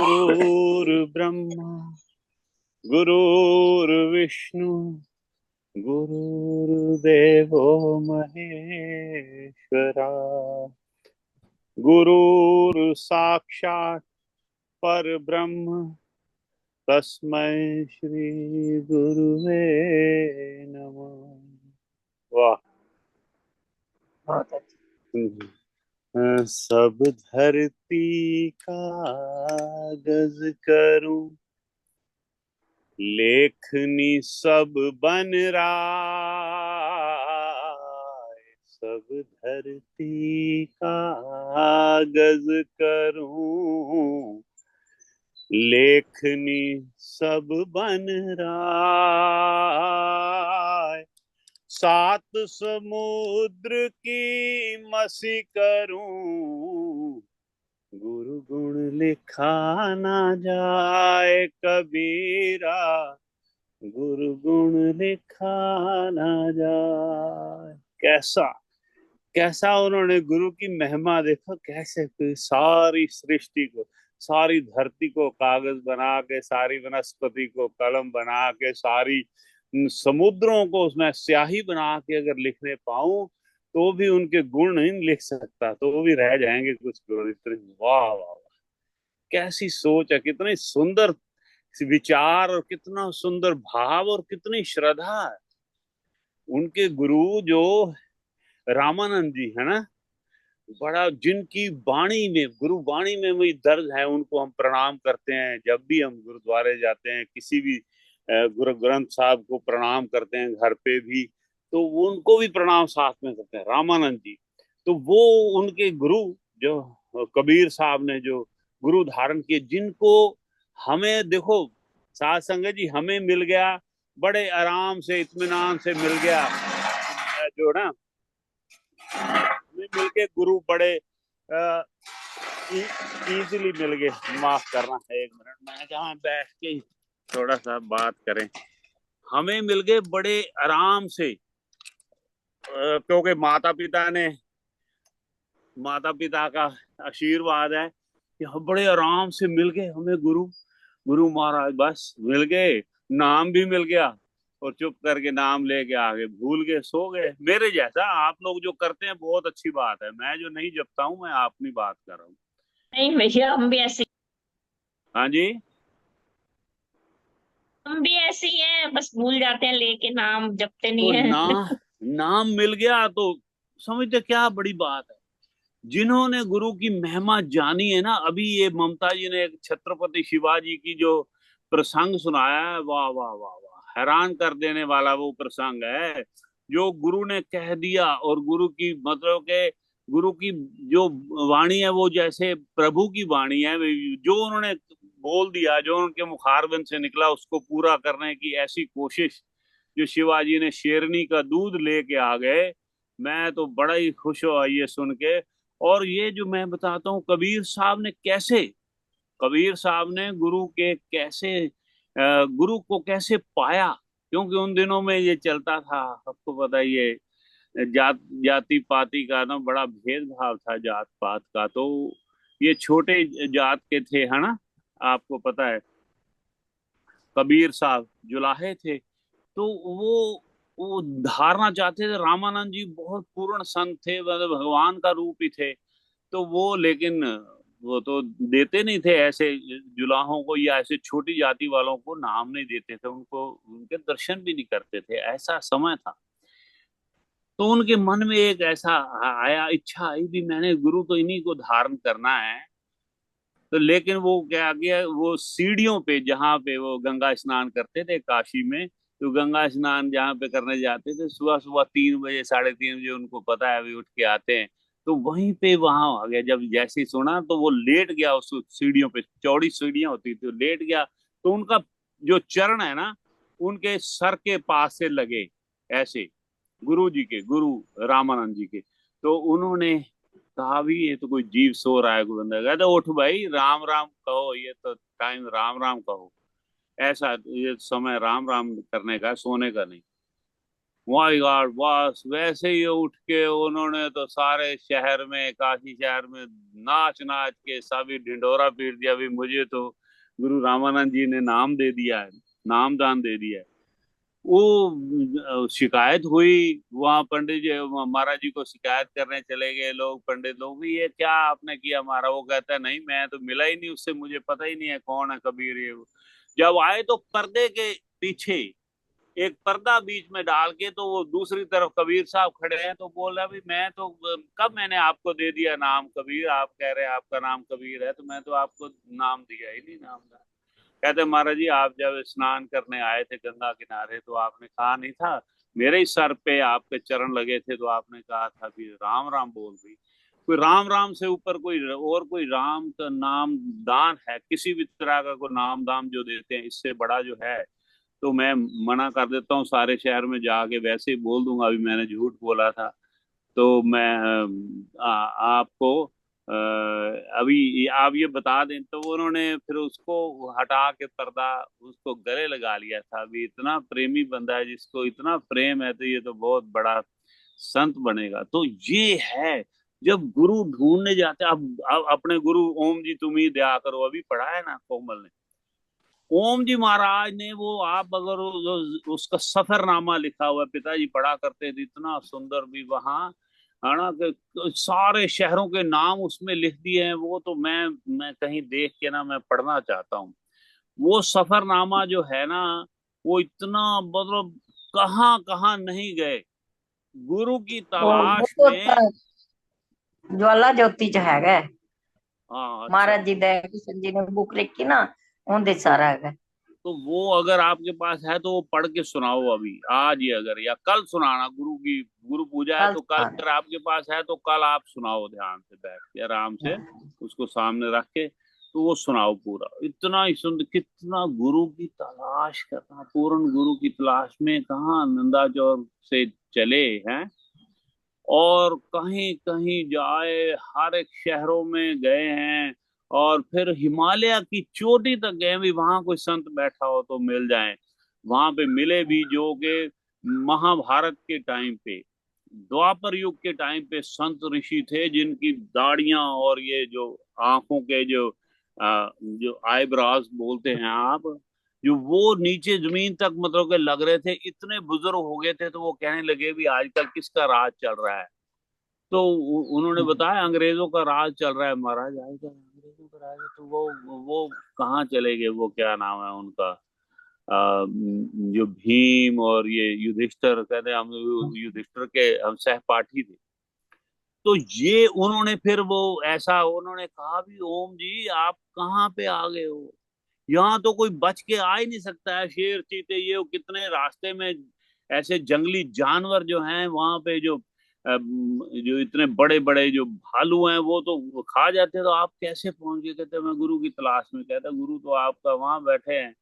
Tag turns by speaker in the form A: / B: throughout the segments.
A: गुरुर्ब्रह्मा गुरुर्विष्णु गुरुर्देवो महेश्वरा गुरुर् साक्षात् परब्रह्म तस्मै श्री गुरुवे नमः। वाह,
B: बहुत अच्छा।
A: सब धरती कागज करूं, लेखनी सब बन राय। सब धरती कागज करूं, लेखनी सब बन राय। सात समुद्र की मसी करूं, गुरु गुण लिखा ना जाए कबीरा। गुरु गुण लिखा ना जाए। कैसा कैसा उन्होंने गुरु की महिमा देखो, कैसे सारी सृष्टि को, सारी धरती को कागज बना के, सारी वनस्पति को कलम बना के, सारी समुद्रों को उसमें स्याही बना के अगर लिखने पाऊं तो भी उनके गुण नहीं लिख सकता, तो भी रह जाएंगे कुछ गुण। इतने वाह वाह वाह, कैसी सोच है, कितनी सुंदर विचार और कितना सुंदर भाव और कितनी श्रद्धा है। उनके गुरु जो रामानंद जी है ना, बड़ा जिनकी वाणी में, गुरु वाणी में वही दर्द है, उनको हम प्रणाम करते हैं जब भी हम गुरुद्वारे जाते हैं, किसी भी गुरु ग्रंथ साहब को प्रणाम करते हैं, घर पे भी तो वो उनको भी प्रणाम साथ में करते हैं, रामानंद जी। तो वो उनके गुरु जो कबीर साहब ने जो गुरु धारण किए, जिनको हमें देखो साथ संगत जी हमें मिल गया, बड़े आराम से इत्मीनान से मिल गया जो ना, मिलके गुरु बड़े इजीली मिल गए। माफ करना है, एक मिनट, मैं जहाँ बैठ के थोड़ा सा बात करें। हमें मिल गए बड़े आराम से, क्योंकि माता पिता का आशीर्वाद है कि हम बड़े आराम से मिल गए हमें गुरु। गुरु महाराज बस मिल गए, नाम भी मिल गया और चुप करके नाम लेके आगे भूल गए, सो गए। मेरे जैसा आप लोग जो करते हैं बहुत अच्छी बात है, मैं जो नहीं जपता हूँ मैं अपनी बात कर रहा हूँ।
B: नहीं भैया,
A: हाँ जी,
B: हम भी ऐसे ही हैं, बस भूल जाते हैं, लेके नाम जपते
A: तो
B: नहीं है।
A: नाम मिल गया तो समझते क्या बड़ी बात है। जिन्होंने गुरु की महिमा जानी है ना, अभी ये ममता जी ने एक छत्रपति शिवाजी की जो प्रसंग सुनाया है, वाह वाह वाह वाह, हैरान कर देने वाला वो प्रसंग है। जो गुरु ने कह दिया, और गुरु की मतलब के गुरु की जो वाणी है वो जैसे प्रभु की वाणी है। जो उन्होंने बोल दिया, जो उनके मुखारबिंद से निकला, उसको पूरा करने की ऐसी कोशिश जो शिवाजी ने शेरनी का दूध लेके आ गए। मैं तो बड़ा ही खुश हुआ ये सुन के। और ये जो मैं बताता हूँ, कबीर साहब ने गुरु के कैसे गुरु को कैसे पाया, क्योंकि उन दिनों में ये चलता था, आपको पता ही है, जाति पाति का ना बड़ा भेदभाव था, जात पात का। तो ये छोटे जात के थे, है ना, आपको पता है। कबीर साहब जुलाहे थे, तो वो धारना चाहते थे रामानंद जी बहुत पूर्ण संत थे, मतलब भगवान का रूप ही थे। तो वो लेकिन वो तो देते नहीं थे ऐसे जुलाहों को, या ऐसे छोटी जाति वालों को नाम नहीं देते थे, उनको उनके दर्शन भी नहीं करते थे, ऐसा समय था। तो उनके मन में एक ऐसा आया, इच्छा आई भी, मैंने गुरु तो इन्हीं को धारण करना है। तो लेकिन वो क्या किया, वो सीढ़ियों पे जहाँ पे वो गंगा स्नान करते थे काशी में, तो गंगा स्नान जहाँ पे करने जाते थे, सुबह सुबह 3 बजे 3:30 बजे उनको पता है अभी उठ के आते हैं, तो वहीं पे वहां आ गया। जब जैसे ही सुना तो वो लेट गया उस सीढ़ियों पे, चौड़ी सीढ़ियां होती थी, लेट गया। तो उनका जो चरण है ना, उनके सर के पास से लगे ऐसे, गुरु जी के, गुरु रामानंद जी के। तो उन्होंने कहा भी ये तो कोई जीव सो रहा है, कोई बंदा कहता उठ भाई राम राम कहो, ये तो टाइम राम राम कहो, ऐसा ये समय राम राम करने का, सोने का नहीं। माय गॉड, बस वैसे ही उठ के उन्होंने तो सारे शहर में, काशी शहर में नाच नाच के सभी ढिंढोरा पीट दिया। अभी मुझे तो गुरु रामानंद जी ने नाम दे दिया है, नामदान दे दिया है। वो शिकायत हुई, वहां पंडित जी महाराज जी को शिकायत करने चले गए लोग, पंडित लोग भी, ये क्या आपने किया हमारा? वो कहता है नहीं, मैं तो मिला ही नहीं उससे, मुझे पता ही नहीं है कौन है कबीर ये वो। जब आए तो पर्दे के पीछे एक पर्दा बीच में डाल के, तो वो दूसरी तरफ कबीर साहब खड़े हैं, तो बोल रहा भी मैं तो कब मैंने आपको दे दिया नाम कबीर? आप कह रहे हैं आपका नाम कबीर है, तो मैं तो आपको नाम दिया ही नहीं, नाम का। कहते महाराज जी, आप जब स्नान करने आए थे गंगा किनारे, तो आपने कहा नहीं था, मेरे ही सर पे आपके चरण लगे थे, तो आपने कहा था भी राम राम बोल रही। कोई राम राम से ऊपर कोई और कोई राम का नाम दान है? किसी भी तरह का कोई नाम दान जो देते हैं, इससे बड़ा जो है, तो मैं मना कर देता हूँ। सारे शहर में जाके वैसे ही बोल दूंगा अभी मैंने झूठ बोला था। तो मैं आपको अभी आप ये बता दें। तो उन्होंने फिर उसको हटा के पर्दा उसको गले लगा लिया था। अभी इतना प्रेमी बंदा है, जिसको इतना प्रेम है, तो ये तो बहुत बड़ा संत बनेगा। तो ये है, जब गुरु ढूंढने जाते हैं। अब अपने गुरु ओम जी तुम ही दया करो, अभी पढ़ा है ना कोमल ने। ओम जी महाराज ने वो, आप अगर उसका सफरनामा लिखा हुआ है, पिताजी पढ़ा करते थे, इतना सुंदर भी वहाँ, है ना, कि सारे शहरों के नाम उसमें लिख दिए हैं। वो तो मैं कहीं देख के ना मैं पढ़ना चाहता हूँ। वो सफरनामा जो है ना, वो इतना मतलब कहाँ कहाँ नहीं गए गुरु की
B: वो
A: तलाश
B: तो
A: में।
B: ज्वाला ज्योति च हैगा है।
A: हाँ अच्छा।
B: महाराज जी दया किशन जी ने बुक लिखी ना, उनदे
A: तो
B: सारा हैगा।
A: तो वो अगर आपके पास है तो वो पढ़ के सुनाओ अभी, आज ही अगर, या कल सुनाना। गुरु की गुरु पूजा है,
B: कल
A: तो कल
B: सुनाना।
A: अगर आपके पास है तो कल आप सुनाओ, ध्यान से बैठ के आराम से उसको सामने रख के, तो वो सुनाओ पूरा। इतना ही सुंदर, कितना गुरु की तलाश करना, पूर्ण गुरु की तलाश में कहाँ नंदाचौर से चले हैं, और कहीं कहीं जाए, हर एक शहरों में गए हैं, और फिर हिमालय की चोटी तक गए भी, वहां कोई संत बैठा हो तो मिल जाए। वहां पे मिले भी, जो के महाभारत के टाइम पे, द्वापर युग के टाइम पे संत ऋषि थे, जिनकी दाढ़ियां और ये जो आंखों के जो आईब्राज बोलते हैं आप, जो वो नीचे जमीन तक मतलब के लग रहे थे, इतने बुजुर्ग हो गए थे। तो वो कहने लगे भी आजकल किसका राज चल रहा है? तो उन्होंने बताया अंग्रेजों का राज चल रहा है महाराज। आजकल अंग्रेजों का राज है, तो वो कहाँ चले गए? वो क्या नाम है उनका, जो भीम और ये युधिष्ठिर, कहते हैं हम युधिष्ठिर के हम सहपाठी थे। तो ये उन्होंने फिर वो ऐसा उन्होंने कहा भी, ओम जी आप कहाँ पे आ गए हो? यहाँ तो कोई बच के आ ही नहीं सकता है। शेर चीते ये वो कितने रास्ते में ऐसे जंगली जानवर जो हैं वहां पे, जो इतने बड़े बड़े जो भालू हैं, वो तो वो खा जाते हैं। तो आप कैसे पहुंच गए? कहते मैं गुरु की तलाश में। कहता गुरु तो आपका वहां बैठे हैं,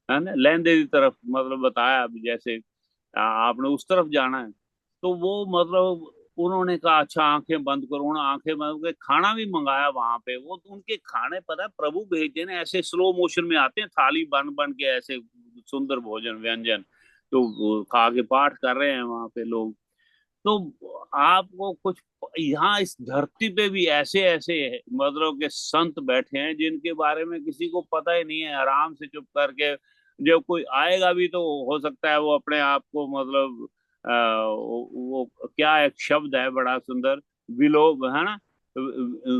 A: है ना, लैंदे की तरफ, मतलब बताया अभी जैसे आपने उस तरफ जाना है। तो वो मतलब उन्होंने कहा अच्छा आंखें बंद करो। उन्होंने आंखें बंद करके खाना भी मंगाया वहां पे। वो तो उनके खाने पता है प्रभु भेजते हैं ना, ऐसे स्लो मोशन में आते हैं, थाली बन बन के ऐसे सुंदर भोजन व्यंजन। तो वो खा के पाठ कर रहे हैं वहां पे लोग। तो आपको कुछ, यहाँ इस धरती पे भी ऐसे ऐसे मतलब के संत बैठे हैं, जिनके बारे में किसी को पता ही नहीं है। आराम से चुप करके, जब कोई आएगा भी तो हो सकता है वो अपने आप को मतलब वो क्या एक शब्द है बड़ा सुंदर, विलोप, है ना,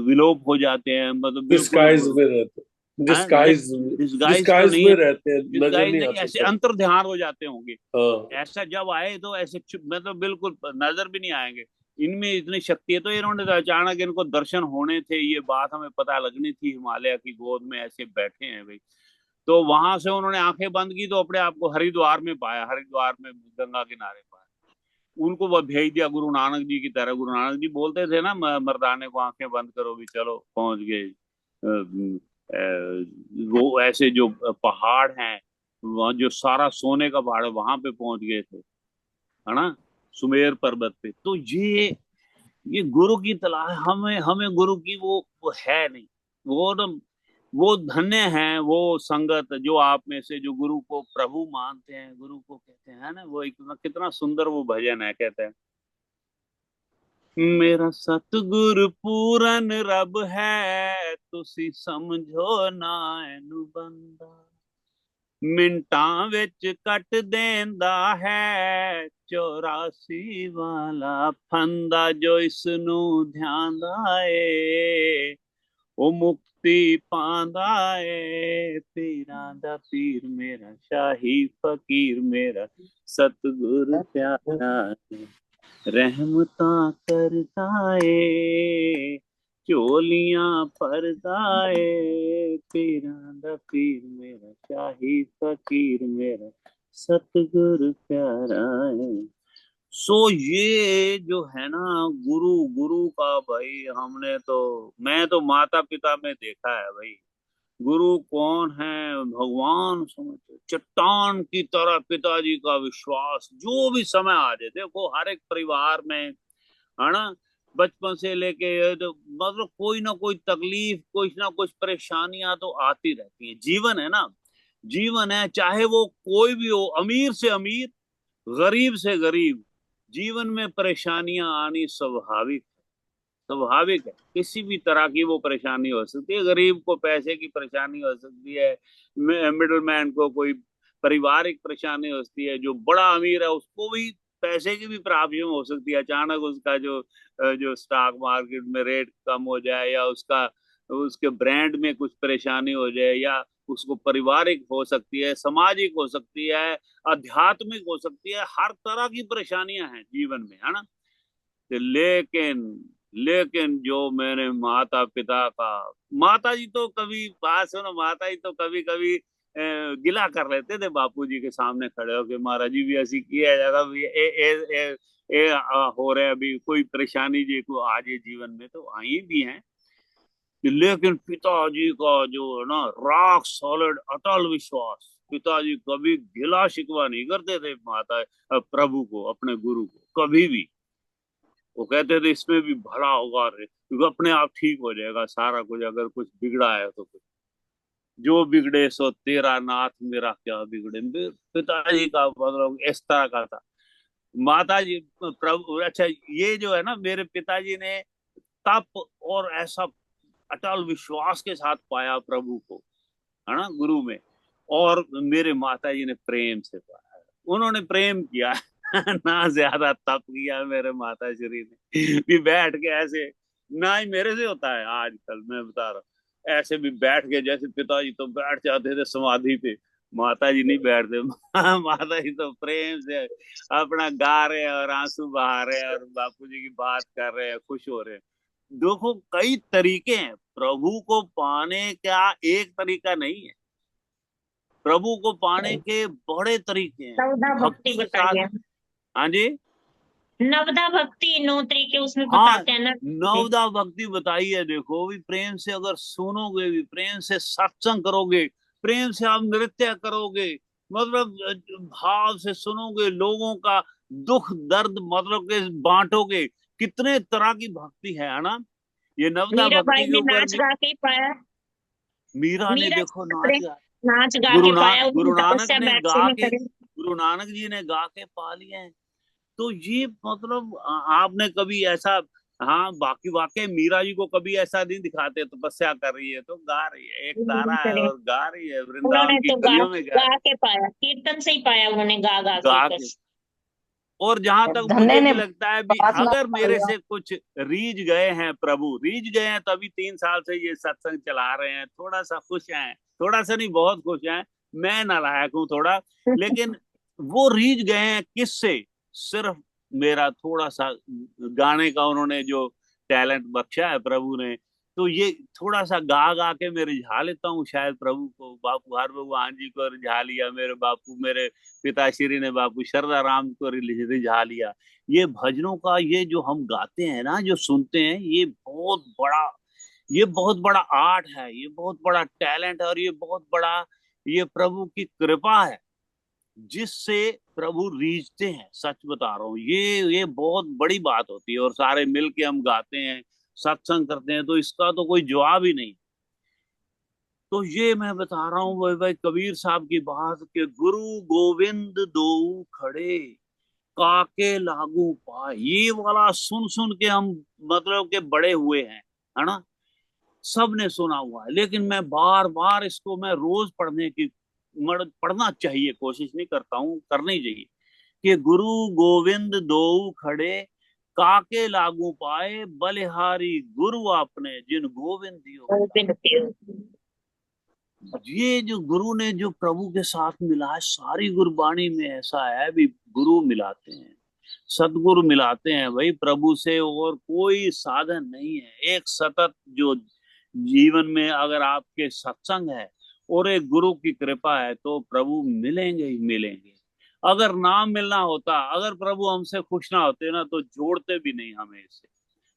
A: विलोप हो जाते हैं, मतलब बिल्कुल।
C: डिस्गाइज में रहते
A: हाँ,
C: डिस्गाइज
A: डिस्गाइज तो
C: डिस्गाइज
A: नहीं
C: में
A: है,
C: रहते हैं, नजर
A: डिस्गाइज
C: नहीं
A: नहीं,
C: आते
A: ऐसे
C: सब।
A: अंतर ध्यान हो जाते होंगे।
C: हाँ।
A: ऐसा जब आए तो ऐसे चुप, मतलब बिल्कुल नजर भी नहीं आएंगे। इनमें इतनी शक्ति है। तो इन्होंने तो अचानक इनको दर्शन होने थे, ये बात हमें पता लगनी थी, हिमालय की गोद में ऐसे बैठे हैं भाई। तो वहां से उन्होंने आंखें बंद की, तो अपने आप को हरिद्वार में पाया, हरिद्वार में गंगा किनारे पाया। उनको वो भेज दिया गुरु नानक जी की तरह। गुरु नानक जी बोलते थे ना, मर्दाने को आंखें बंद करो भी, चलो पहुंच गए। वो ऐसे जो पहाड़ हैं, वहाँ जो सारा सोने का पहाड़ है, वहां पे पहुंच गए थे, है ना, सुमेर पर्वत पे। तो ये गुरु की तलाश, हमें हमें गुरु की वो है नहीं। वो ना वो धन्य है वो संगत जो आप में से जो गुरु को प्रभु मानते हैं, गुरु को कहते हैं, है ना। वो एक कितना सुंदर वो भजन है, कहते हैं, मेरा सतगुरु पूरन रब है, तुसी समझो ना एनु बंदा, मिंटां विच कट देंदा है 84 वाला फंदा, जो इसनू ध्यांदा ਏ ਉਹ ਮੁਕਤੀ ਪਾਉਂਦਾ ਏ। ਪੀਰਾਂ ਦਾ ਪੀਰ ਮੇਰਾ ਸ਼ਾਹੀ ਫਕੀਰ ਮੇਰਾ ਸਤਿਗੁਰ ਪਿਆਰਾ ਰਹਿਮਤਾਂ ਕਰਦਾ ਏ, ਝੋਲੀਆਂ ਭਰਦਾ ਏ। ਪੀਰਾਂ ਦਾ ਪੀਰ ਮੇਰਾ ਸ਼ਾਹੀ फकीर मेरा सतगुरु प्यारा है। सो ये जो है ना, गुरु गुरु का भाई, हमने तो, मैं तो माता पिता में देखा है भाई। गुरु कौन है? भगवान समझो, चट्टान की तरह पिताजी का विश्वास जो भी समय आ जाए। देखो हर एक परिवार में, है ना, बचपन से लेके तो मतलब कोई ना कोई तकलीफ, कोई ना कुछ परेशानियां तो आती रहती हैं। जीवन है ना, जीवन है, चाहे वो कोई भी हो, अमीर से अमीर, गरीब से गरीब, जीवन में परेशानियां आनी स्वाभाविक, स्वाभाविक है। किसी भी तरह की वो परेशानी हो सकती है। गरीब को पैसे की परेशानी हो सकती है, मिडिल मैन को कोई पारिवारिक परेशानी हो सकती है, जो बड़ा अमीर है उसको भी पैसे की भी प्रॉब्लम हो सकती है। अचानक उसका जो जो स्टॉक मार्केट में रेट कम हो जाए, या उसका उसके ब्रांड में कुछ परेशानी हो जाए, या उसको पारिवारिक हो सकती है, सामाजिक हो सकती है, आध्यात्मिक हो सकती है। हर तरह की परेशानियां हैं जीवन में, है ना। लेकिन लेकिन जो मेरे माता पिता का, माता जी तो कभी, बात सुनो, माता जी तो कभी कभी गिला कर लेते थे बापू जी के सामने खड़े होके, महाराज जी भी ऐसी किया जाएगा, हो रहे अभी कोई परेशानी जी को आज ये जीवन में तो आई भी है। लेकिन पिताजी का जो है ना, रॉक सॉलिड अटल विश्वास, पिताजी कभी गिला शिकवा नहीं करते थे माता प्रभु को, अपने गुरु को, कभी भी। वो कहते थे इसमें भी भला होगा रे, क्योंकि अपने आप ठीक हो जाएगा सारा कुछ, अगर कुछ बिगड़ा है तो कुछ, जो बिगड़े सो तेरा नाथ, मेरा क्या बिगड़े। पिताजी का मतलब इस तरह का था। माता जी प्रभु, अच्छा ये जो है ना, मेरे पिताजी ने तप और ऐसा अटल विश्वास के साथ पाया प्रभु को, है ना, गुरु में। और मेरे माता जी ने प्रेम से पाया, उन्होंने प्रेम किया ना ज्यादा तप किया मेरे माता श्री ने भी बैठ के ऐसे, ना ही मेरे से होता है आजकल, मैं बता रहा हूँ। ऐसे भी बैठ के, जैसे पिताजी तो बैठ जाते थे समाधि पे, माता जी नहीं बैठते माता जी तो प्रेम से अपना गा रहे हैं और आंसू बहा रहे हैं, और बापू जी की बात कर रहे हैं, खुश हो रहे हैं। देखो कई तरीके हैं प्रभु को पाने का, एक तरीका नहीं है। प्रभु को पाने के बड़े तरीके हैं,
B: नवदा भक्ति
A: भक्ति के साथ।
B: बताइए।
A: हाँ जी,
B: नवदा भक्ति 9 तरीके उसमें
A: हाँ,
B: बताते हैं ना।
A: नवदा भक्ति बताई है। देखो भी, प्रेम से अगर सुनोगे भी, प्रेम से सत्संग करोगे, प्रेम से आप नृत्य करोगे, मतलब भाव से सुनोगे, लोगों का दुख दर्द मतलब के बांटोगे, कितने तरह की भक्ति है ना। ये नवदा
B: मीरा
A: भक्ति
B: बाई
A: के
B: ने
A: ऊपर
B: नाच गा के ही पाया।
A: मीरा ने
B: मीरा
A: देखो
B: जी
A: नाच
B: ने
A: गा,
B: नाच गा के पाया,
A: गुरु
B: उन्होंने
A: नानक
B: तपस्या
A: ने गा
B: बैठे में
A: के,
B: करे।
A: गुरु नानक जी ने गा के पा लिए हैं। तो ये मतलब आपने कभी ऐसा, हाँ बाकी वाकई मीरा जी को कभी ऐसा नहीं दिखाते तपस्या कर रही है, तो गा रही है, एक तारा है
B: करे।
A: और गा रही है, वृंदावन
B: उन्होंने
A: की
B: तो गा
A: गलियों में गा
B: गा
A: रही
B: के पाया, कीर्तन से ही पाया उन्होंने, गा गा
A: है,
B: के
A: गा के।
B: बस।
A: और जहां तक
C: धन्य
A: मुझे भी
C: ने
A: लगता है भी,
C: 5 लाख
A: अगर
C: पा
A: मेरे
C: लिया।
A: से कुछ रीझ गए हैं, प्रभु रीझ गए हैं, तभी 3 साल से ये सत्संग चला रहे हैं, थोड़ा सा खुश हैं, थोड़ा सा नहीं बहुत खुश हैं। मैं नालायक हूँ थोड़ा, लेकिन वो रीझ गए हैं किससे? सिर्फ मेरा थोड़ा सा गाने का उन्होंने जो टैलेंट बख्शा है प्रभु ने, तो ये थोड़ा सा गा गा के मैं रिझा लेता हूँ शायद प्रभु को। बापू हर भगवान जी को रिझा लिया, मेरे बापू, मेरे पिताश्री ने बापू शरदा राम को रिझा लिया। ये भजनों का ये जो हम गाते हैं ना, जो सुनते हैं, ये बहुत बड़ा आर्ट है, ये बहुत बड़ा टैलेंट है, और ये बहुत बड़ा, ये प्रभु की कृपा है जिससे प्रभु रीझते हैं। सच बता रहा हूँ, ये बहुत बड़ी बात होती है। और सारे मिल के हम गाते हैं, सत्संग करते हैं, तो इसका तो कोई जवाब ही नहीं। तो ये मैं बता रहा हूँ भाई, भाई कबीर साहब की बात के गुरु गोविंद दो खड़े काके लागू पा, ये वाला सुन सुन के हम मतलब के बड़े हुए हैं, है ना। सबने सुना हुआ है, लेकिन मैं बार बार इसको मैं रोज पढ़ने की पढ़ना चाहिए, कोशिश नहीं करता हूँ, करनी चाहिए कि गुरु गोविंद दो खड़े काके लागू पाए, बलिहारी गुरु आपने जिन गोविंद दियो
B: गोविंद
A: मिलाए।
B: देव।
A: ये जो गुरु ने जो प्रभु के साथ मिला है, सारी गुरबाणी में ऐसा है भी, गुरु मिलाते हैं, सतगुरु मिलाते हैं भाई प्रभु से, और कोई साधन नहीं है। एक सतत जो जीवन में अगर आपके सत्संग है और एक गुरु की कृपा है तो प्रभु मिलेंगे ही मिलेंगे। अगर ना मिलना होता, अगर प्रभु हमसे खुश ना होते ना, तो जोड़ते भी नहीं हमें इससे।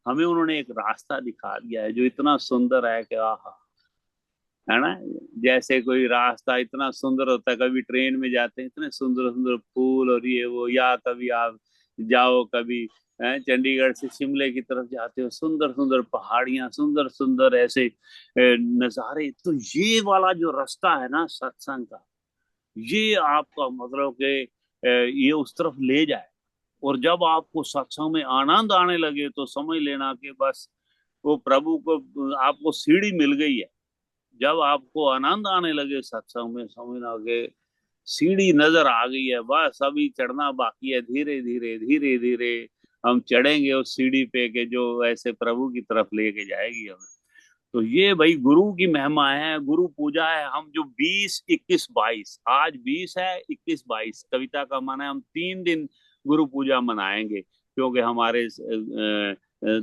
A: हमें उन्होंने एक रास्ता दिखा दिया है जो इतना सुंदर है कि आहा, है ना। जैसे कोई रास्ता इतना सुंदर होता है, कभी ट्रेन में जाते हैं इतने सुंदर सुंदर फूल और ये वो, या कभी आप जाओ कभी चंडीगढ़ से शिमले की तरफ जाते हो, सुंदर सुंदर पहाड़ियां, सुंदर सुंदर ऐसे नजारे। तो ये वाला जो रास्ता है ना सत्संग का, ये आपका मतलब कि ये उस तरफ ले जाए। और जब आपको सत्संग में आनंद आने लगे तो समझ लेना कि बस वो प्रभु को, आपको सीढ़ी मिल गई है। जब आपको आनंद आने लगे सत्संग में, समझना कि सीढ़ी नजर आ गई है, बस अभी चढ़ना बाकी है, धीरे धीरे धीरे धीरे हम चढ़ेंगे उस सीढ़ी पे के जो ऐसे प्रभु की तरफ लेके जाएगी हमें। तो ये भाई गुरु की महिमा है, गुरु पूजा है। हम जो 20, 21, 22, आज 20 है, 21, 22 कविता का माना है, हम 3 दिन गुरु पूजा मनाएंगे, क्योंकि हमारे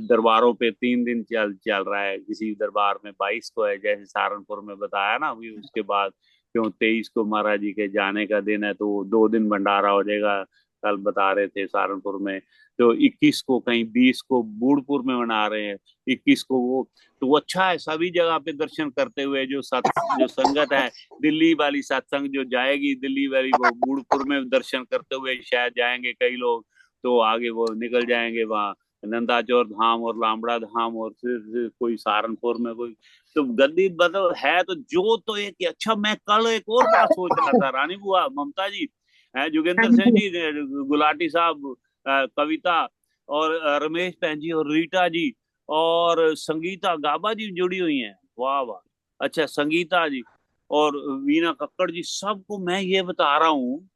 A: दरबारों पे 3 दिन चल चल रहा है। किसी दरबार में 22 को है, जैसे सहारनपुर में बताया ना अभी, उसके बाद क्यों 23 को महाराज जी के जाने का दिन है, तो 2 दिन भंडारा हो जाएगा, कल बता रहे थे सहारनपुर में। तो 21 को कहीं, 20 को बूढ़पुर में मना रहे हैं, 21 को वो। तो वो अच्छा है, सभी जगह पे दर्शन करते हुए जो संगत है, दिल्ली वाली सत्संग जो जाएगी दिल्ली वाली, वो बूढ़पुर में दर्शन करते हुए शायद जाएंगे कई लोग, तो आगे वो निकल जाएंगे वहाँ नंदाचौर धाम और लामड़ा धाम, और फिर कोई सहारनपुर में कोई। तो गद्दी मतलब है तो जो, तो एक अच्छा, मैं कल एक और बात सोच रहा था, रानी बुआ, ममता जी,
B: हाँ
A: जोगेंद्र सिंह
B: जी।
A: जी, गुलाटी साहब, कविता और रमेश बहन जी और रीटा जी और संगीता गाबा जी जुड़ी हुई हैं, वाह वाह। अच्छा, संगीता जी और वीना कक्कड़ जी, सबको मैं ये बता रहा हूँ।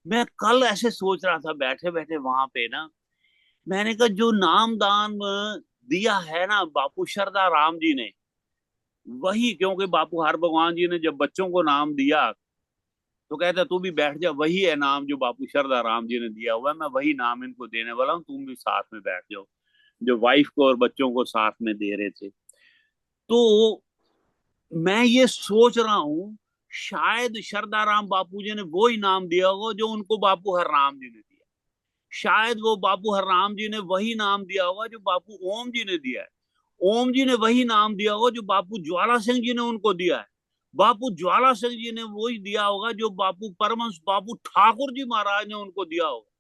A: मैं कल ऐसे सोच रहा था बैठे बैठे वहां पे ना, मैंने कहा जो नाम दान दिया है ना बापू शरदा राम जी ने, वही, क्योंकि बापू हर भगवान जी ने जब बच्चों को नाम दिया तो कहता तू भी बैठ जा, वही है नाम जो बापू शरदा राम जी ने दिया हुआ है, मैं वही नाम इनको देने वाला हूँ, तुम भी साथ में बैठ जाओ। जो वाइफ को और बच्चों को साथ में दे रहे थे। तो मैं ये सोच रहा हूँ, शायद शरदाराम बापू जी ने वो ही नाम दिया होगा जो उनको बापू हर राम जी ने दिया। शायद वो बापू हर राम जी ने वही नाम दिया होगा जो बापू ओम जी ने दिया है। ओम जी ने वही नाम दिया होगा जो बापू ज्वाला सिंह जी ने उनको दिया है। बापू ज्वाला सिंह जी ने वही दिया होगा जो बापू परमहंस बापू ठाकुर जी महाराज ने उनको दिया होगा।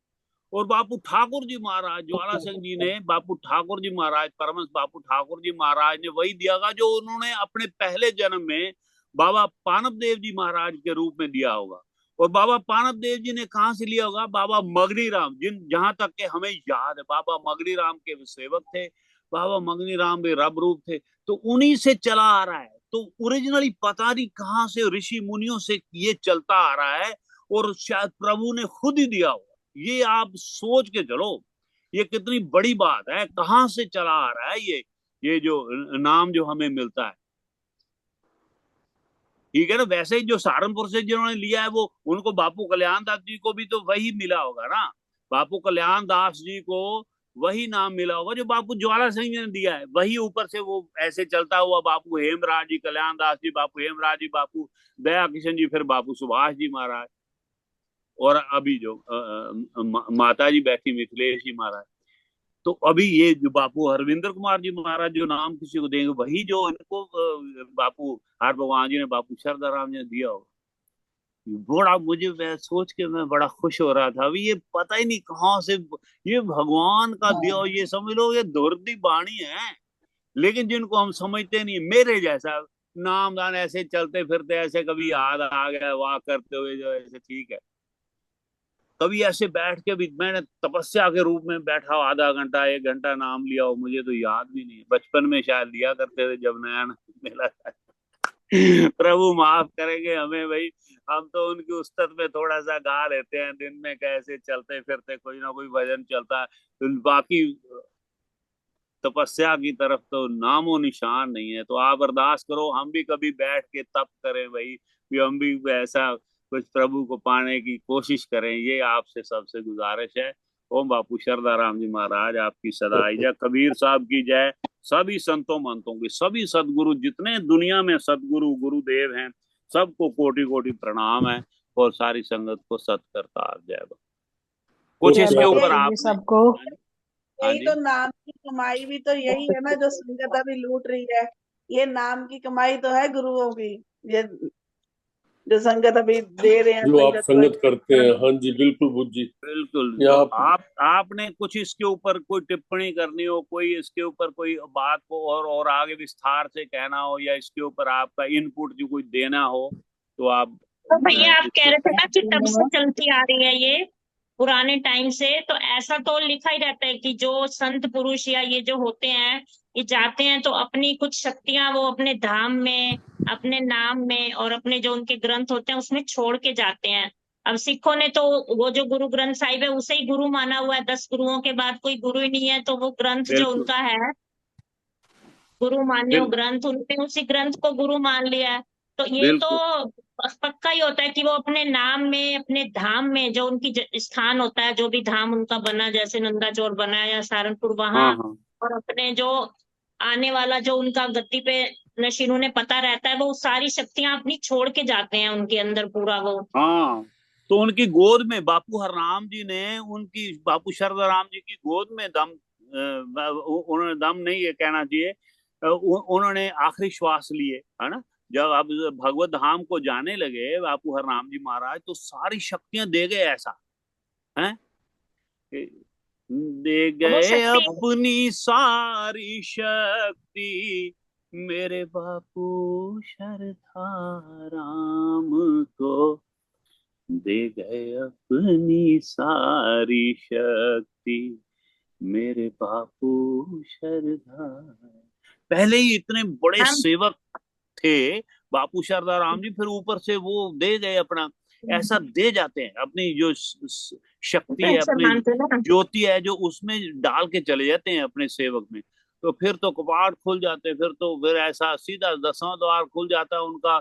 A: और बापू ठाकुर जी महाराज, ज्वाला सिंह जी ने बापू ठाकुर जी महाराज, परमहंस बापू ठाकुर जी महाराज ने वही दिया होगा जो उन्होंने अपने पहले जन्म में बाबा पानप देव जी महाराज के रूप में दिया होगा। और बाबा पानप देव जी ने कहां से लिया होगा? बाबा मगनी राम, जिन जहां तक के हमें याद है, बाबा मगनी राम के सेवक थे। बाबा मगनी राम भी रब रूप थे, तो उन्हीं से चला आ रहा है। तो ओरिजिनली पता नहीं कहां से ऋषि मुनियों से ये चलता आ रहा है, और शायद प्रभु ने खुद ही दिया होगा। ये आप सोच के चलो, ये कितनी बड़ी बात है, कहां से चला आ रहा है ये जो नाम जो हमें मिलता है। ठीक है ना। वैसे ही जो सहारनपुर से जिन्होंने लिया है, वो उनको बापू कल्याण दास जी को भी तो वही मिला होगा ना। बापू कल्याण दास जी को वही नाम मिला होगा जो बापू ज्वाला सिंह जी ने दिया है। वही ऊपर से वो ऐसे चलता हुआ बापू हेमराज जी, कल्याण दास जी, बापू हेमराज जी, बापू दया किशन जी, फिर बापू सुभाष जी महाराज, और अभी जो माता जी बैठी मिथिलेश जी महाराज। तो अभी ये जो बापू हरविंदर कुमार जी महाराज जो नाम किसी को देंगे, वही जो इनको बापू हर भगवान जी ने, बापू शरदा राम जी ने दिया हो। बड़ा मुझे, मैं सोच के मैं बड़ा खुश हो रहा था। अभी ये पता ही नहीं कहाँ से ये भगवान का दिया, ये समझ लो ये दुर्दी बाणी है, लेकिन जिनको हम समझते नहीं। मेरे जैसा नाम दान ऐसे चलते फिरते ऐसे कभी याद आ गया वाह करते हुए जो ऐसे ठीक है। कभी ऐसे बैठ के भी मैंने तपस्या के रूप में बैठा हो आधा घंटा 1 घंटा नाम लिया हो मुझे तो याद भी नहीं। बचपन में शायद लिया करते थे जब नया नया मिला था। प्रभु माफ करेंगे हमें भाई। हम तो उनकी उस्तत में थोड़ा सा गा लेते हैं दिन में कैसे चलते फिरते कोई ना कोई भजन चलता है। तो बाकी तपस्या की तरफ तो नामो निशान नहीं है। तो आप अरदास करो हम भी कभी बैठ के तप करें भाई कि हम भी ऐसा कुछ प्रभु को पाने की कोशिश करें। ये आपसे सबसे गुजारिश है। ओम बापू शरदा राम जी महाराज आपकी सदा जय। कबीर साहब की जय। सभी संतों महंतों की सभी सदगुरु जितने दुनिया में सदगुरु गुरुदेव हैं सबको कोटि कोटि प्रणाम है। और सारी संगत को सत करता जय। कुछ
C: जय
A: इसके
C: बाबा
A: ऊपर
C: जी
A: आपने।
C: सबको।
A: हाँ
D: यही
A: जी।
D: तो नाम की कमाई भी तो यही है ना जो संगत अभी लूट रही है। ये नाम की कमाई तो है गुरुओं की। ये जो संगत अभी दे रहे हैं
C: जो आप
D: संगत
C: संगत करते हैं,
D: को।
C: हाँ जी बिल्कुल बुद्ध जी।
A: बिल्कुल।
C: ये
A: तो
C: आप
A: आपने कुछ इसके ऊपर कोई टिप्पणी करनी हो कोई इसके ऊपर कोई बात को और आगे विस्तार से कहना हो या इसके ऊपर आपका इनपुट जो कोई देना हो तो आप
B: तो भैया आप कह
A: इसके।
B: रहे थे ना कि तब से चलती आ रही है ये पुराने टाइम से, तो ऐसा तो लिखा ही रहता है कि जो संत पुरुष या ये जो होते हैं ये जाते हैं तो अपनी कुछ शक्तियां वो अपने धाम में, अपने नाम में और अपने जो उनके ग्रंथ होते हैं उसमें छोड़ के जाते हैं। अब सिखों ने तो वो जो गुरु ग्रंथ साहिब है उसे ही गुरु माना हुआ है, 10 गुरुओं के बाद कोई गुरु ही नहीं है, तो वो ग्रंथ जो
A: बिल्कुल
B: उनका है गुरु मान्यो
A: बिल्कुल
B: ग्रंथ, उन्होंने उसी ग्रंथ को गुरु मान लिया है। तो ये तो
A: बिल्कुल।
B: पक्का ही होता है कि वो अपने नाम में अपने धाम में जो उनकी स्थान होता है, जो भी धाम उनका बना, जैसे नंदाचौर बना है या सहारनपुर वहां,
A: हाँ हाँ
B: और अपने जो आने वाला जो उनका गद्दी पे नशीन उन्हें पता रहता है, वो सारी शक्तियां अपनी छोड़ के जाते हैं उनके अंदर पूरा वो।
A: हाँ। तो उनकी गोद में बापू हरनाम जी ने उनकी बापू शरदा राम जी की गोद में दम उन्होंने दम नहीं ये कहना चाहिए उन्होंने आखिरी श्वास लिए है ना। जब अब भगवत धाम को जाने लगे बापू हरनाम जी महाराज तो सारी शक्तियां दे गए ऐसा है। दे
B: वो
A: गए
B: शक्ति
A: अपनी सारी शक्ति मेरे बापू शरधा राम को। दे गए अपनी सारी शक्ति मेरे बापू शरधा। पहले ही इतने बड़े
B: हम
A: सेवक थे बापू शारदा राम जी फिर ऊपर से वो दे गए अपना। ऐसा दे जाते हैं अपनी जो शक्ति है
B: ऐसे
A: अपने
B: मानते हैं ना।
A: ज्योति है जो उसमें डाल के चले जाते हैं अपने सेवक में। तो फिर तो कपाट खुल जाते हैं। फिर तो फिर ऐसा सीधा 10वां द्वार खुल जाता है उनका।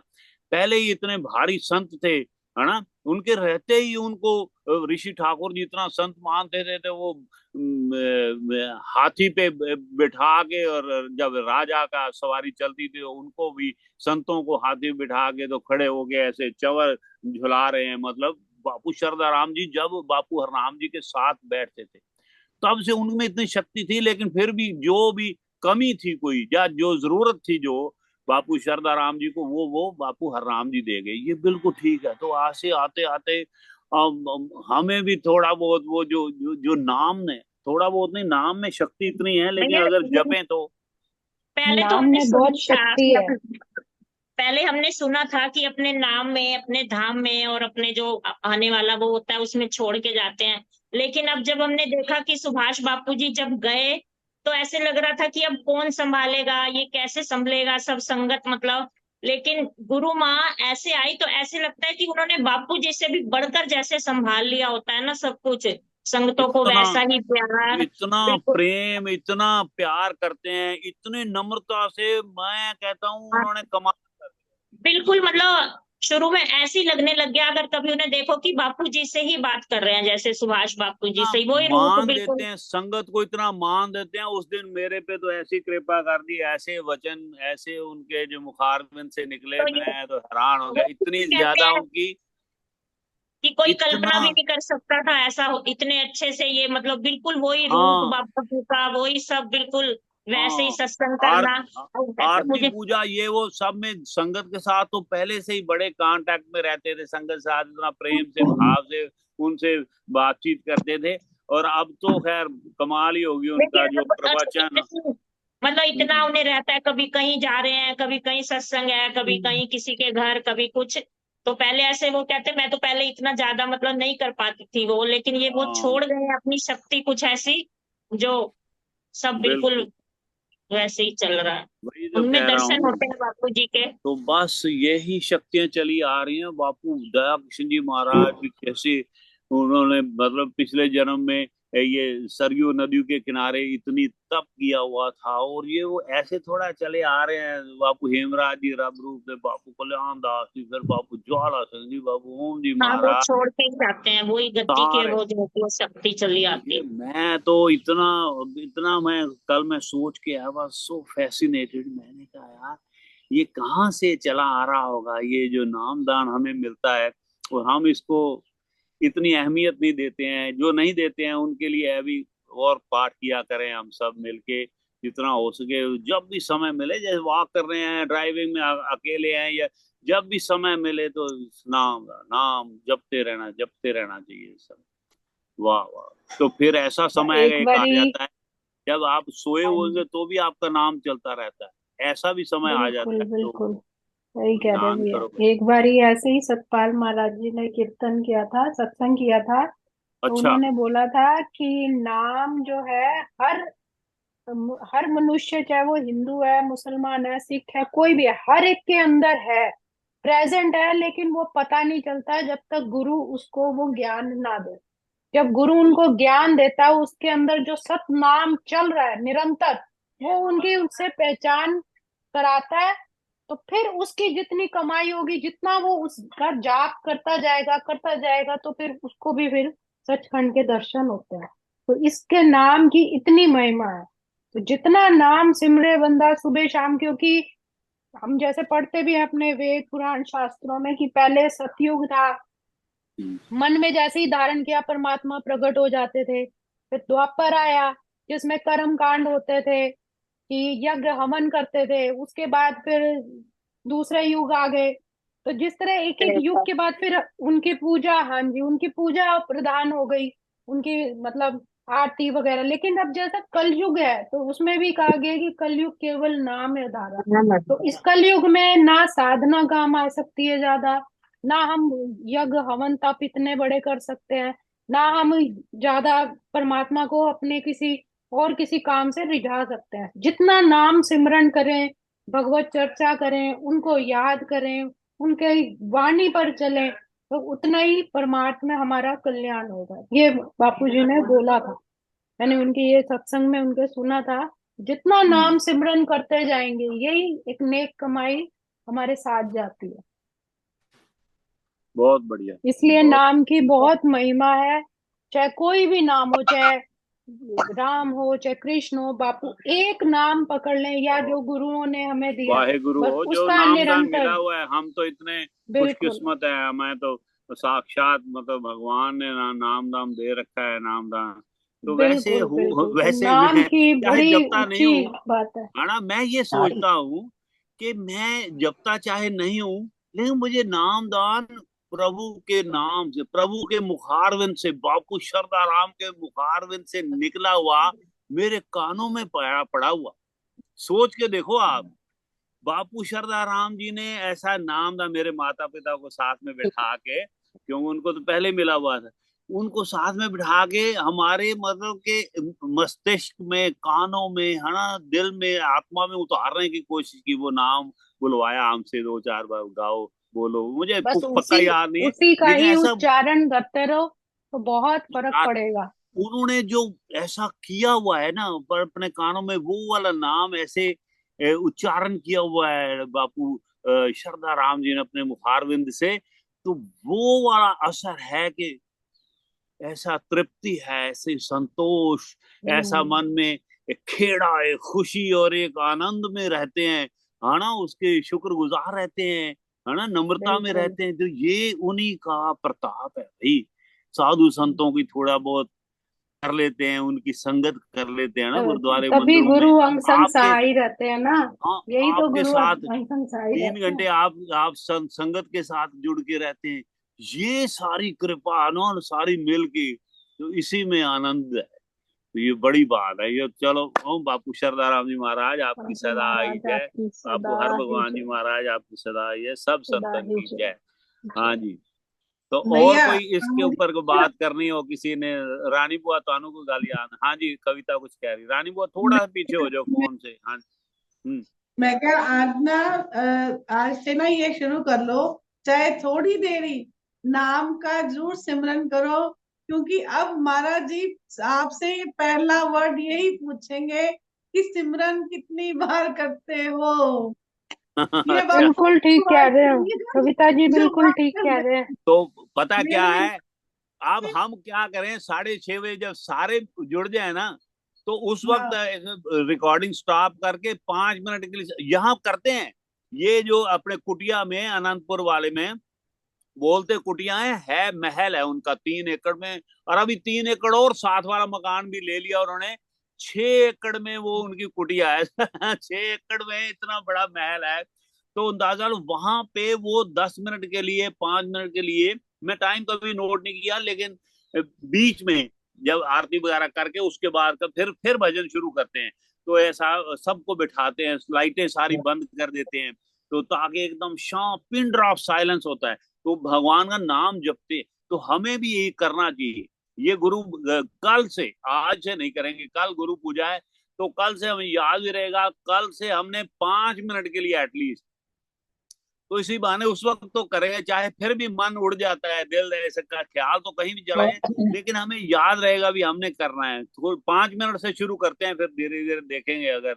A: पहले ही इतने भारी संत थे है ना। उनके रहते ही उनको ऋषि ठाकुर जी इतना संत मानते थे तो वो हाथी पे बिठा के और जब राजा का सवारी चलती थी उनको भी संतों को हाथी बिठा के तो खड़े हो गए ऐसे चवर झुला रहे हैं। मतलब बापू शरदा राम जी जब बापू हरनाम जी के साथ बैठते थे तब से उनमें इतनी शक्ति थी। लेकिन फिर भी जो भी कमी थी कोई या जो जरूरत थी जो बापू शरदा राम जी को वो बापू हरनाम जी दे गए। ये बिल्कुल ठीक है। तो आसे आते आते हमें भी थोड़ा बहुत वो जो नाम ने थोड़ा बहुत नहीं नाम में शक्ति इतनी है लेकिन
B: भैया
A: अगर जपें तो।
B: पहले तो
C: नाम
B: हमने
C: में बहुत
B: सुना था
C: शक्ति
B: कि
C: है।
B: पहले हमने सुना था कि अपने नाम में अपने धाम में और अपने जो आने वाला वो होता है उसमें छोड़ के जाते हैं। लेकिन अब जब हमने देखा कि सुभाष बापू जी जब गए तो ऐसे लग रहा था कि अब कौन संभालेगा, ये कैसे संभलेगा सब संगत, मतलब। लेकिन गुरु माँ ऐसे आई तो ऐसे लगता है कि उन्होंने बापू जी से भी बढ़कर जैसे संभाल लिया होता है ना सब कुछ, संगतों को
A: इतना
B: वैसा ही प्यार।
A: इतना
B: बिल्कुल।
A: प्रेम इतना प्यार करते हैं इतने नम्रता से मैं कहता हूँ
B: हाँ,
A: उन्होंने कमाल कर
B: बिल्कुल, मतलब शुरू में ऐसे ही लगने लग गया अगर कभी उन्हें देखो कि बापू जी से ही बात कर रहे हैं, जैसे सुभाष बापू जी
A: दिया।
B: से ही, वही रूप
A: मान देते
B: बिल्कुल।
A: हैं संगत को इतना मान देते हैं। उस दिन मेरे पे तो ऐसी कृपा कर दी ऐसे वचन ऐसे उनके जो मुखारबिंद से निकले
B: तो ये
A: मैं तो हैरान हो
B: वो
A: गया इतनी
B: कहते
A: ज्यादा
B: हैं
A: उनकी
B: कि कोई कल्पना
A: इतना।
B: भी नहीं कर सकता था ऐसा इतने अच्छे से ये, मतलब बिल्कुल वही रूप
A: हाँ
B: बापू जी का, वही सब बिल्कुल वैसे ही
A: हाँ।
B: सत्संग
A: आर,
B: करना। और वैसे
A: आरती
B: मुझे
A: पूजा ये वो सब में संगत के साथ तो पहले से ही बड़े कांटेक्ट में रहते थे। संगत के साथ इतना प्रेम से भाव से उनसे बातचीत करते थे। और अब तो खैर कमाल ही होगी उनका
B: लेकिन
A: जो प्रवचन।
B: मतलब इतना उन्हें रहता है, कभी कहीं जा रहे हैं, कभी कहीं सत्संग है, कभी कहीं किसी के घर, कभी कुछ। तो पहले ऐसे वो कहते, मैं तो पहले इतना ज्यादा मतलब नहीं कर पाती थी वो, लेकिन ये वो
A: हाँ
B: छोड़ गए हैं अपनी शक्ति कुछ ऐसी, जो सब बिल्कुल
A: बिल्कुल,
B: वैसे ही चल रहा है।
A: वही जो
B: उनमें
A: कह रहा
B: दर्शन
A: हूँ।
B: होते हैं बापू जी के।
A: तो बस यही शक्तियां चली आ रही हैं। बापू दया कृष्ण जी महाराज भी कैसे उन्होंने मतलब पिछले जन्म में ये सरयू नदी के किनारे इतनी तप किया हुआ था, और ये वो ऐसे थोड़ा चले आ रहे हैं। बापू हेमराज जी रब रूप से, बापू कल्याण दास जी, फिर बापू ज्वाला सिंह जी, बापू ओम जी
B: हाँ, वो
A: महाराज,
B: छोड़ के ही जाते हैं, वही गद्दी के
A: सारे।
B: वो जो होती है शक्ति चली आती
A: ये
B: है।
A: मैं तो इतना इतना मैं कल मैं सोच के आया, वाज सो फैसिनेटेड। मैंने कहा यार ये कहाँ से चला आ रहा होगा, ये जो नामदान हमें मिलता है, और हम इसको इतनी अहमियत नहीं देते हैं। जो नहीं देते हैं उनके लिए अभी और पाठ किया करें हम सब मिलके, जितना हो सके। जब भी समय मिले, जैसे वॉक कर रहे हैं, ड्राइविंग में अकेले हैं, या जब भी समय मिले, तो नाम नाम जपते रहना चाहिए सब। वाह वाह। तो फिर ऐसा समय
E: एक
A: एक आ
E: बारी,
A: जाता है जब आप सोए
E: हाँ
A: होंगे
E: जी,
A: तो भी आपका नाम चलता रहता है। ऐसा भी समय आ
E: बिल्कुल
A: जाता है, तो
E: बिल्कुल सही कह रहे
A: ध्यान
E: भैया।
A: करो।
E: एक बारी ऐसे ही सतपाल महाराज जी ने कीर्तन किया था, सत्संग किया था। तो
A: अच्छा।
E: उन्होंने बोला था कि नाम जो है, हर हर मनुष्य, चाहे वो हिंदू है, मुसलमान है, सिख है, कोई भी है, हर एक के अंदर है, प्रेजेंट है, लेकिन वो पता नहीं चलता जब तक गुरु उसको वो ज्ञान ना दे। जब गुरु उनको ज्ञान देता है, उसके अंदर जो सत नाम चल रहा है निरंतर, वो उनकी उससे पहचान कराता है। तो फिर उसकी जितनी कमाई होगी, जितना वो उसका जाप करता जाएगा, तो फिर उसको भी फिर सचखंड के दर्शन होते हैं। तो इसके नाम की इतनी महिमा है। तो जितना नाम सिमरे बंदा सुबह शाम, क्योंकि हम जैसे पढ़ते भी हैं अपने वेद पुराण शास्त्रों में कि पहले सतयुग था,
A: हम्म।
E: मन में जैसे ही धारण किया परमात्मा प्रकट हो जाते थे। फिर द्वापर आया, जिसमें कर्म कांड होते थे कि यज्ञ हवन करते थे। उसके बाद फिर दूसरे युग आ गए। तो जिस तरह एक एक युग के बाद फिर उनकी पूजा, हाँ जी, उनकी पूजा प्रधान हो गई, उनकी मतलब आरती वगैरह। लेकिन अब जैसा कलयुग है, तो उसमें भी कहा गया कि कलयुग केवल नाम है धारा। तो इस कलयुग में ना साधना काम आ सकती है ज्यादा, ना हम यज्ञ हवन तप इतने बड़े कर सकते हैं, ना हम ज्यादा परमात्मा को अपने किसी और किसी काम से रिझा सकते हैं। जितना नाम सिमरन करें, भगवत चर्चा करें, उनको याद करें, उनके वाणी पर चलें, तो उतना ही परमात्मा में हमारा कल्याण होगा। ये बापू जी ने बोला था। मैंने उनके ये सत्संग में उनके सुना था। जितना नाम सिमरन करते जाएंगे, यही एक नेक कमाई हमारे साथ जाती है।
A: बहुत बढ़िया।
E: इसलिए
A: बहुत।
E: नाम की बहुत महिमा है। चाहे कोई भी नाम हो, चाहे राम हो, चाहे कृष्ण हो, बापू एक नाम पकड़ लें, या जो गुरुओं ने हमें दिया,
A: वाहे गुरु
E: बस
A: हो, जो
E: उसका
A: नामदान मिला
E: निरंतर।
A: हुआ है। हम तो इतने
E: बिल्कुल
A: खुशकिस्मत है, हमें तो साक्षात मतलब भगवान ने नाम दाम दे रखा है, नामदान। तो वैसे
E: बिल्कुल
A: हूँ,
E: बिल्कुल, तो
A: वैसे
E: नाम
A: मैं
E: की
A: चाहे
E: बड़ी
A: जपता नहीं
E: ऊंची
A: हूँ,
E: बात है।
A: है ना, मैं ये सोचता हूँ कि मैं जपता चाहे नहीं हूँ, लेकिन मुझे नामदान प्रभु के नाम से, प्रभु के मुखारविंद से, बापू शरदा राम के मुखारविंद से निकला हुआ मेरे कानों में पड़ा पड़ा हुआ। सोच के देखो आप, बापू शरदा राम जी ने ऐसा नाम था, मेरे माता पिता को साथ में बिठा के, क्योंकि उनको तो पहले मिला हुआ था, उनको साथ में बिठा के हमारे मतलब के मस्तिष्क में, कानों में, है ना, दिल में, आत्मा में उतारने की कोशिश की। वो नाम बुलवाया हमसे, दो चार बार गाओ, बोलो, मुझे
E: बस
A: पक्का
E: उसी
A: याद नहीं है,
E: उसी का
A: लेकिन
E: ही
A: ऐसा
E: उच्चारण करते रहो, तो बहुत फर्क पड़ेगा।
A: उन्होंने जो ऐसा किया हुआ है ना, पर अपने कानों में वो वाला नाम ऐसे उच्चारण किया हुआ है बापू शरदा राम जी ने अपने मुखारविंद से, तो वो वाला असर है कि ऐसा तृप्ति है, ऐसे संतोष, ऐसा मन में एक खेड़ा, एक खुशी और एक आनंद में रहते हैं, है ना, उसके शुक्रगुजार रहते हैं, है ना, नम्रता में
E: बिल्कुल।
A: रहते हैं। तो ये उन्हीं का प्रताप है भाई। साधु संतों की थोड़ा बहुत कर लेते हैं, उनकी संगत कर लेते हैं ना गुरुद्वारे
E: तभी
A: मंदिरों में।
E: गुरु अंग संग
A: आपके,
E: सहाय रहते हैं ना।
A: हाँ,
E: यही तो
A: आपके
E: गुरु
A: साथ
E: अंग संग सहाय
A: तीन
E: रहते हैं।
A: घंटे आप संगत के साथ जुड़ के रहते हैं। ये सारी कृपा ना, सारी मिल के, तो इसी में आनंद है। तो ये बड़ी बात है ये। चलो ओम बापू शरदा राम जी महाराज आपकी सदा आई जय,
E: आपकी सदा
A: बापू हर
E: ही
A: भगवान जी
E: जय,
A: महाराज आपकी सदा आई है, सब
E: सदा
A: संतन
E: ही
A: की
E: जय।
A: जय। हाँ जी। तो और
D: भैया
A: कोई इसके ऊपर को बात करनी हो किसी ने? रानी बुआ तानू को गाली आन। हाँ जी कविता कुछ कह रही। रानी बुआ थोड़ा सा पीछे हो जाओ फोन से। हाँ।
D: मैं क्या आज ना आज से ना ये शुरू कर लो, चाहे थोड़ी देरी नाम का जरूर सिमरन करो, क्योंकि अब महाराज जी आपसे ये पहला वर्ड यही पूछेंगे कि सिमरन कितनी बार करते हो। ये बात
A: अच्छा
E: बिल्कुल ठीक कह रहे हो कविता जी,
D: जो
E: बिल्कुल
D: बात
E: ठीक
D: कर
E: कह
D: रहे
E: रहे हैं।
A: तो पता क्या
D: मेरे
A: है, अब हम क्या करें, 6:30 बजे जब सारे जुड़ जाए ना, तो उस वक्त
D: हाँ
A: रिकॉर्डिंग स्टॉप करके 5 मिनट के लिए यहाँ करते हैं। ये जो अपने कुटिया में अनंतपुर वाले में बोलते कुटिया है महल है उनका 3 एकड़ में, और अभी 3 एकड़ और साथ वाला मकान भी ले लिया उन्होंने। 6 एकड़ में वो उनकी कुटिया है 6 एकड़ में इतना बड़ा महल है। तो अंदाजा लो वहां पे वो 10 मिनट के लिए 5 मिनट के लिए, मैं टाइम कभी नोट नहीं किया, लेकिन बीच में जब आरती वगैरह करके उसके बाद का फिर भजन शुरू करते हैं। तो ऐसा सबको बिठाते हैं, लाइटें सारी बंद कर देते हैं, तो ताकि एकदम शांत पिन ड्रॉप साइलेंस होता है। तो भगवान का नाम जपते। तो हमें भी यही करना चाहिए। ये गुरु कल से, आज से नहीं करेंगे, कल गुरु पूजा है, तो कल से हमें याद भी रहेगा। कल से हमने 5 मिनट के लिए एटलीस्ट, तो इसी बहाने उस वक्त तो करें, चाहे फिर भी मन उड़ जाता है, दिल ऐसे का ख्याल तो कहीं भी चला जाए, लेकिन हमें याद रहेगा भी हमने करना है। तो 5 मिनट से शुरू करते हैं, फिर धीरे धीरे देखेंगे अगर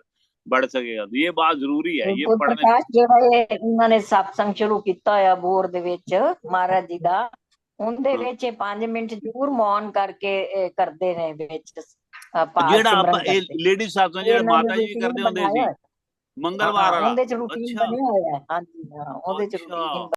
A: बढ़ सकेगा तो। ये बात जरूरी है, ये
F: गुरु
A: पढ़ने।
F: प्रकाश ਜਿਹੜਾ उन्होंने सत्संग शुरू किया होया बोर दे विच महाराज जी दा, उनदे विच 5 मिनट जरूर मौन करके करदे ने विच पाठ
A: ਜਿਹੜਾ ਆਪਾਂ
F: सिमरन
A: ਇਹ
F: करदे।
A: ਲੇਡੀਜ਼ ਸਾਥੋਂ ਜਿਹੜਾ
F: इन्होंने
A: ਮਾਤਾ ਜੀ
F: रूटीन
A: ਕਰਦੇ ਹੁੰਦੇ
F: बनाया
A: ਸੀ
F: होया।
A: मंगलवार
F: हाँ
A: वाला।
F: उनदे च रूटीन
A: अच्छा
F: बने होया है। हाँ जी हाँ, उनदे च
A: अच्छा
F: रूटीन